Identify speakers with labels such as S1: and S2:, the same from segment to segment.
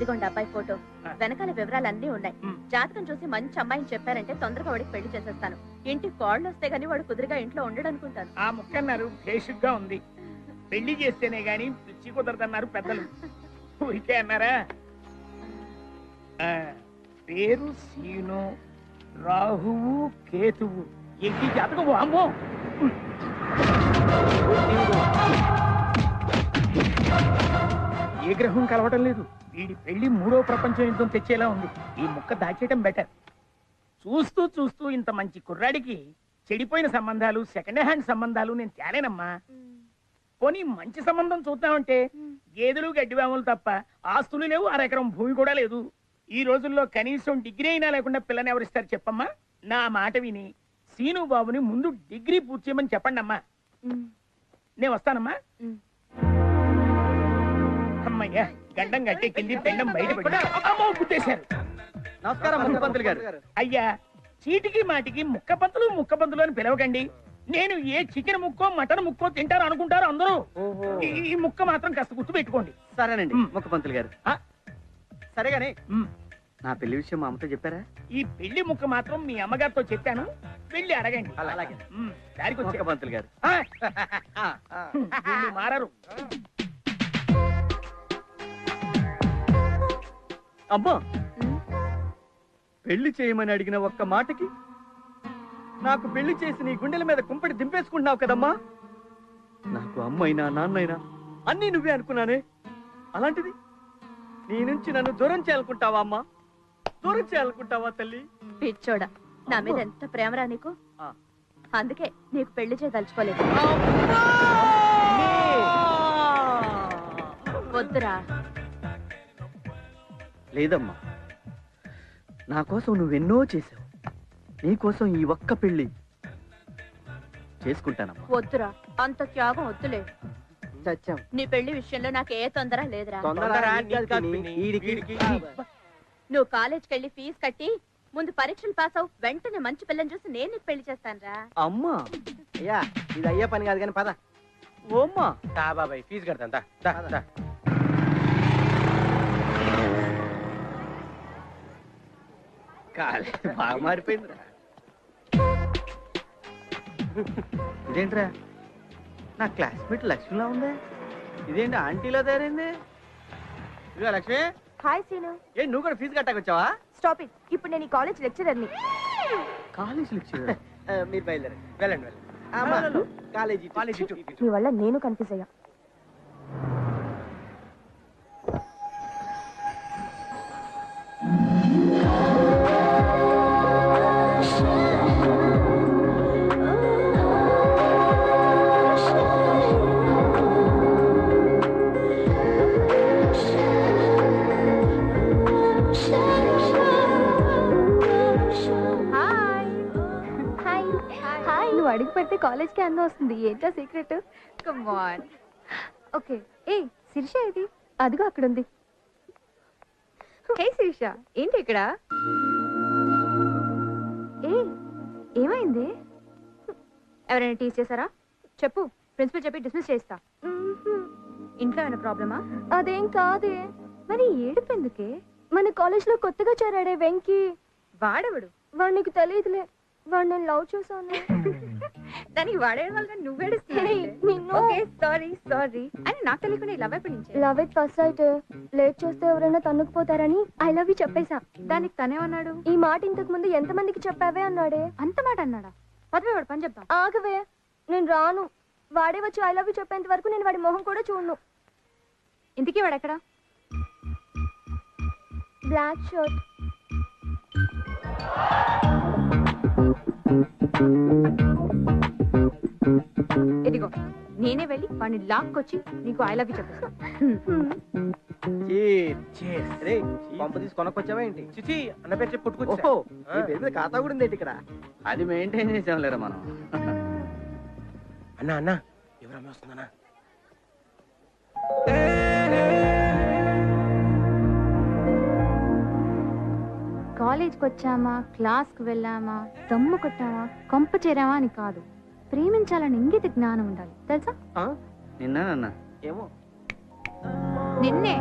S1: ఇదిగోండి అబ్బాయి ఫోటో, వెనకాల వివరాలన్నీ ఉన్నాయి. జాతకం చూసి మంచి అమ్మాయిని చెప్పారంటే తొందరగా వాడికి పెళ్లి చేసేస్తాను. ఇంటికి కాళ్ళు వస్తే గానీ వాడు కుదురుగా ఇంట్లో ఉండడనుకుంటాను.
S2: ఆ ముక్కన్నారు బేసిక్గా ఉంది. పెళ్లి చేస్తేనే గాని పిచ్చి కుదరదన్నారు పెద్దలు. ఊరికే అన్నారా? పేరు సీను, రాహువు కేతువు. ఏంటి జాతకం? అమ్మో, ఏ గ్రహం కలవటం లేదు. వీడి పెళ్లి మూడో ప్రపంచం యుద్ధం తెచ్చేలా ఉంది. ఈ ముక్క దాచేయటం బెటర్. చూస్తూ చూస్తూ ఇంత మంచి కుర్రాడికి చెడిపోయిన సంబంధాలు, సెకండ్ హ్యాండ్ సంబంధాలు నేను తేలేనమ్మా. పోనీ మంచి సంబంధం చూద్దామంటే గేదెలు గడ్డివాములు తప్ప ఆస్తులు లేవు, అరెకరం భూమి కూడా లేదు. ఈ రోజుల్లో కనీసం డిగ్రీ అయినా లేకుండా పిల్లని ఎవరిస్తారు చెప్పమ్మా? నా మాట విని సీను బాబుని ముందు డిగ్రీ పూర్తి చేయమని చెప్పండి అమ్మా. నేను వస్తానమ్మా. అమ్మయ్యా, గడ్డం గట్టెక్కింది, పెండం బయటపడి గుద్దేశారు.
S3: నమస్కారం ముక్కపంతులు గారు.
S2: అయ్యా, చీటికి మాటికి ముక్కపంతులు అని పిలవకండి. నేను ఏ చికెన్ ముక్కో మటన్ ముక్కో తింటారు అనుకుంటారు అందరూ. ఈ ముక్క మాత్రం కాస్త గుర్తు పెట్టుకోండి.
S3: సరేనండి ముక్కపంతులు గారు. సరేగానే నా పెళ్లి విషయం మా అమ్మతో చెప్పారా?
S2: ఈ పెళ్లి ముక్క మాత్రం మీ అమ్మగారితో చెప్పాను, వెళ్ళి అడగండి.
S3: అలాగే
S2: దారికి
S3: ముక్కపంతులు గారు.
S2: మారారు.
S3: అమ్మా, పెళ్లి చేయమని అడిగిన ఒక్క మాటకి నాకు పెళ్లి చేసి నీ గుండెల మీద కుంపటి దింపేసుకుంటున్నావు కదమ్మా. నాకు అమ్మైనా నాన్నైనా అన్నీ నువ్వే అనుకున్నానే. అలాంటిది నీ నుంచి నన్ను దూరం చేయాలనుకుంటావా అమ్మా? దూరం చేయాలనుకుంటావా తల్లి?
S1: పిచ్చోడా, నా మీద ఎంత ప్రేమరా నీకు. అందుకే నీకు పెళ్లి చేయదలుచుకోలేదు. వద్దురా.
S3: లేదమ్మా, నా కోసం నువ్వెన్నో చేసావు. నీకోసం ఈ ఒక్క పెళ్లి చేసుకుంటానమ్మా.
S1: వద్దురా, అంత త్యాగం వద్దులే. నీ పెళ్లి విషయంలో నాకు ఏ తొందర లేదురా. నువ్వు కాలేజ్కి వెళ్ళి ఫీజు కట్టి ముందు పరీక్షలు పాస్ అవు, వెంటనే మంచి పిల్లని చూసి నేను నీకు పెళ్లి చేస్తాను రా.
S3: అమ్మా, అయ్యా ఇది అయ్యే పని కాదు కానీ పద. ఓమ్మా
S4: బాబాయ్ ఫీజు కడతా.
S3: బాగా మారిపోయిందిరా. ఇదేంట్రా, నా క్లాస్మేట్ లక్ష్మిలా ఉందే. ఇదేంటి ఆంటీలో తయారైంది? ఇదిగో లక్ష్మి.
S5: Hi scene.
S3: ఏ నువ్వు కూడా ఫీజు కట్టాకొచ్చావా?
S5: Stop it. ఇప్పుడు నేను ఈ కాలేజ్ లెక్చరర్ని.
S3: College lecturer? మీరు బయలుదేరండి.
S4: వెళ్ళండి.
S3: కాలేజీ
S5: మీ వల్ల నేను కన్ఫ్యూజ్ అయ్యా. నువ్వు అడిగి పెడితే కాలేజ్కి అందం వస్తుంది. ఏంటో సీక్రెట్? Come on. ఓకే. ఏ శిరీష, ఇది అదిగో అక్కడ ఉంది. హే శిరీష, ఏంటి ఇక్కడ? ఏమైంది? ఎవరైనా టీచ్ చేశారా? చెప్పు, ప్రిన్సిపల్ చెప్పి డిస్మిస్ చేస్తా. ఇంట్లో ఏమైనా ప్రాబ్లమా? అదేం కాదే. మరి ఏడుపు ఎందుకే? మన కాలేజ్ లో కొత్తగా చేరాడే వెంకీ. వాడెవడు? వాడు నీకు తెలియదులే. వాడు నేను లవ్ చూసాను. దానికి వాడేయడం వల్ల సారీ అని నాకు తెలియకుండా లవ్ అయిపోయింది. Love at first sight. Late చేస్తే ఎవరైనా తన్నుకుపోతారని ఐ లవ్ యూ చెప్పేశా. దానికి తనేమన్నాడు? ఈ మాట ఇంతకు ముందు ఎంత మందికి చెప్పావే అన్నాడే. అంత మాట అన్నాడా? పదవే, వాడు పని చెప్తాం. ఆగవే, నేను రాను. వాడే వచ్చి ఐ లవ్ యూ చెప్పేంత వరకు నేను వాడి మొహం కూడా చూడను. ఇంతకీ వాడు ఎక్కడ? Black shirt. ఇదిగో, నేనే వెళ్ళి వాడిని లాక్కొచ్చి నీకు ఐ లవ్ యూ చెప్పేస్తా.
S3: కొనకొచ్చావా ఏంటి?
S4: చిచి అన్న పేరు చెప్పి పుట్టుకొచ్చా.
S3: ఖాతా కూడా ఉంది ఇక్కడ. అది మెయింటైన్ చేసాంలేరా మనం.
S4: అన్నా ఎవరమ్మ వస్తుందన్నా?
S5: కాలేజ్కి వచ్చామా, క్లాస్కి వెళ్ళామా, దమ్ము కొట్టామా, కొంప చేరామా అని కాదు, ప్రేమించాలని ఇంగిత జ్ఞానం ఉండాలి, తెలుసా?
S3: నిన్న ఏమో
S5: నిన్నే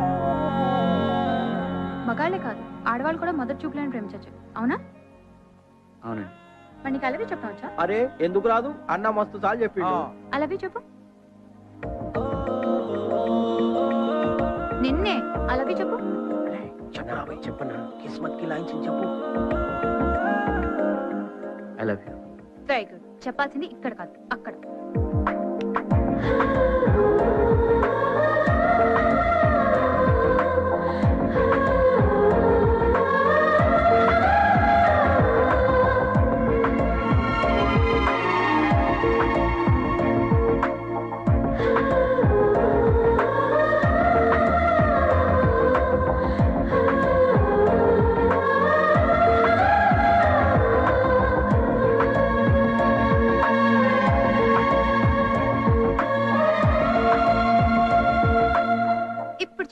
S5: మగాళ్ళే కాదు ఆడవాళ్ళు కూడా మొదటి చూపులను ప్రేమించచ్చు, అవునా?
S3: అవునండి.
S5: మరి నీకు అలవి చెప్పవచ్చా?
S3: అరే ఎందుకు రాదు, అన్న మస్తు సార్లు చెప్పిండు.
S5: అలవి చెప్పు. నిన్నే అలవి చెప్పు.
S4: చంద్రబాబు చెప్పన్నా, కిస్మత్ కి లాంఛన్ చెప్పు.
S3: I love you.
S5: Very good. చెప్పాల్సింది ఇక్కడ కాదు, అక్కడ.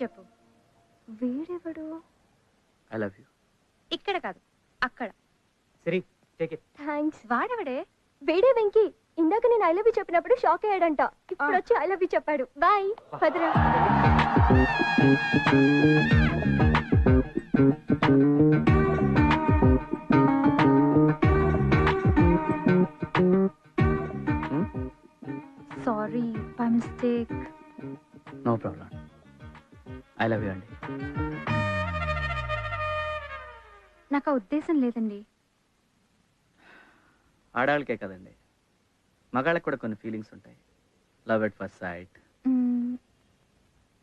S5: చెప్పు. వీడెవడు?
S3: I love you.
S5: ఇక్కడ కాదు, అక్కడ.
S4: సరే, టేక్ ఇట్.
S5: థాంక్స్. వాడెవడే? వేడే వెంకీ. ఇందాక నేను ఐ లవ్ యూ చెప్పినప్పుడు షాక్ అయ్యాడంట. ఇప్పుడు వచ్చి ఐ లవ్ యూ చెప్పాడు. బాయ్. పదరా. Sorry, by mistake.
S3: No problem. I love you అండి.
S5: నాకు ఆ ఉద్దేశం లేదండి.
S3: ఆడవాళ్ళకే కదండి, మగాళ్ళకి కూడా కొన్ని ఫీలింగ్స్ ఉంటాయి. Love at first sight.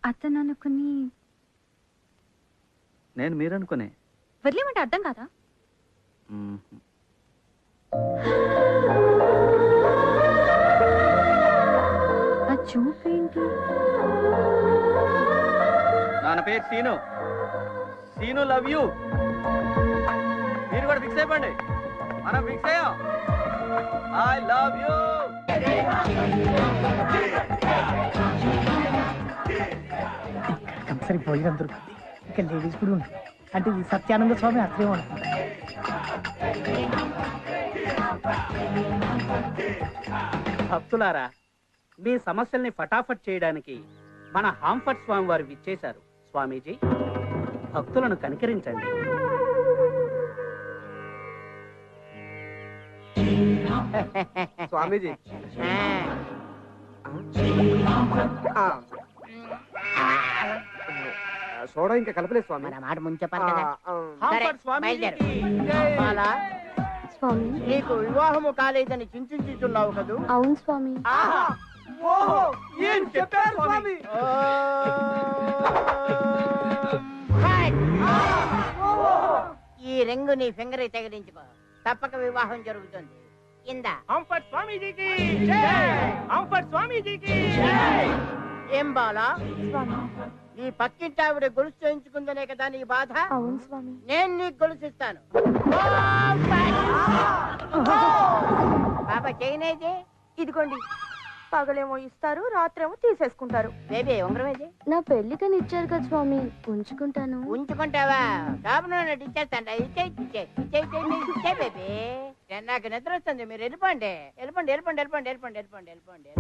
S5: అతను అనుకుని
S3: నేను మీరు అనుకునే.
S5: వదిలేమంటే అర్థం కాదా? ఆ చూపేంటి?
S3: నా పేరు సీను. Scene love you. మీరు కూడా ఫిక్స్ అయిపోండి. మనం ఫిక్స్ అయ్యాం. I love you.
S2: కంపల్సరీ భోజనం దొరుకుతుంది. ఇక లేడీస్ కూడా ఉంటుంది. అంటే ఈ సత్యానంద స్వామి అట్లే ఉంటుంది.
S6: భక్తులారా, మీ సమస్యల్ని ఫటాఫట్ చేయడానికి మన హాంఫర్ట్ స్వామి వారు విచ్చేశారు. స్వామీజీ, భక్తులను కనికరించండి.
S3: స్వామీజీ, సోడా ఇంకా కలపలేదు స్వామి.
S7: మన మాట ముందు చెప్పాలి కదా.
S6: హాంఫర్ట్ స్వామీజీకి
S7: బాలా,
S5: స్వామి,
S7: నీకు వివాహము కాలేదని చింతించుతున్నావు కదూ?
S5: అవును స్వామి.
S3: ఏం చెప్పారు స్వామి?
S7: ఈ రింగు నీ ఫింగర్ తగిలించుకో, తప్పక వివాహం జరుగుతుంది. ఇందా.
S2: హాంఫర్ట్ స్వామీజీకి జై. హాంఫర్ట్ స్వామీజీకి జై.
S7: ఏం బాలా,
S5: స్వామి.
S7: నీ పక్కింటి ఆవిడ గొలుసు చేయించుకుందనే కదా నీ బాధ?
S5: అవును స్వామి.
S7: నేను నీకు గొలుసిస్తాను. బాబా చేయనేది?
S1: ఇదిగోండి, పగలేమో ఇస్తారు, రాత్రేమో తీసేసుకుంటారు.
S7: బేబీ ఉంగరమేది?
S5: నా పెళ్లికని ఇచ్చారు కదా స్వామి, ఉంచుకుంటాను.
S7: ఉంచుకుంటావా? షాపులో ఇచ్చేస్తాంట. ఇచ్చే బేబీ. నాకు నిద్ర వస్తుంది, మీరు వెళ్ళిపోండి. వెళ్ళిపోండి వెళ్ళిపోండి వెళ్ళిపోండి వెళ్ళిపోండి వెళ్ళిపోండి వెళ్ళిపోండి.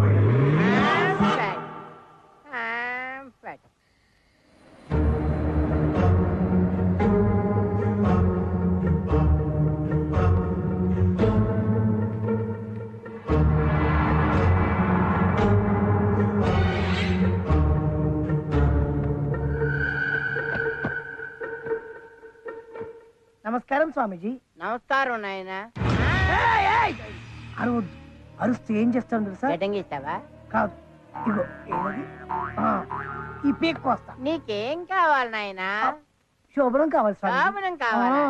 S2: నమస్కారం స్వామీజీ.
S7: నమస్కారం నాయన.
S2: అరవద్దు. అరుస్తే ఏం చేస్తాను తెలుసా?
S7: గడ్డంగిస్తావా?
S2: కాదు, ఇగో ఏది? ఈ పీక్ కోస్తా.
S7: నీకేం కావాలి నాయనా?
S2: శోభనం కావాలి స్వామి.
S7: శోభనం కావాలా?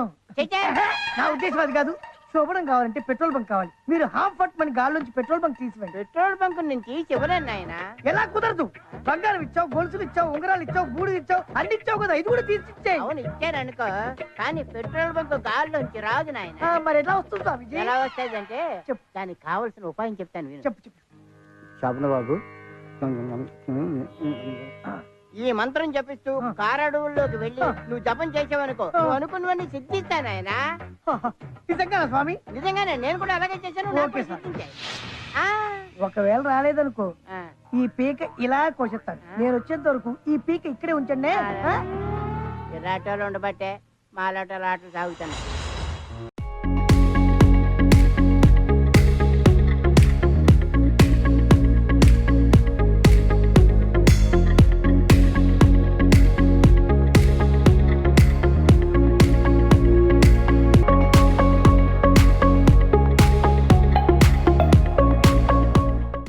S2: నా ఉద్దేశం అది కాదు. శోభనం కావాలంటే పెట్రోల్ బంక్ కావాలి. మీరు హాఫ్ మని గాల్లోంచి పెట్రోల్ బంక్ తీసివేయండి.
S7: పెట్రోల్ బంక్ నుంచి ఇవ్వలేను నాయన.
S2: ఎలా కుదరదు? బంగారం ఇచ్చావు, గొలుసులు ఇచ్చావు, ఉంగరాలు ఇచ్చావు, బూడి ఇచ్చావు, అన్ని ఇచ్చావు కదా, ఇది కూడా తీసిచ్చాయి.
S7: అవును ఇచ్చారనుకో, కానీ పెట్రోల్ బంక్ గాల్లోంచి రాదు నాయన.
S2: మరి ఎట్లా వస్తుంది స్వామిజీ?
S7: ఎలా వస్తాదంటే
S2: చెప్పు.
S7: దానికి కావలసిన ఉపాయం చెప్తాను విను.
S2: చెప్పు చెప్పు.
S3: శోభన బాబు,
S7: ఈ మంత్రం జపిస్తూ కారడవుల్లోకి వెళ్ళి నువ్వు జపం చేసావనుకో, నువ్వు అనుకున్నవన్నీ సిద్ధిస్తాను ఆయన.
S2: నిజంగా స్వామి?
S7: నిజంగానే, నేను కూడా అలాగే చేశాను. నాకు
S2: ఓకే
S7: కూడా
S2: సార్.
S7: సిద్ధించాయి.
S2: ఒకవేళ రాలేదనుకో,
S7: ఆ,
S2: ఈ పీక ఇలా కోసేస్తాను. నేను వచ్చేంత వరకు ఈ పీక ఇక్కడే ఉంచండి.
S7: మీరు ఆటోలు ఉండబట్టే మా ఆటోలు ఆటలు సాగుతున్నాయి.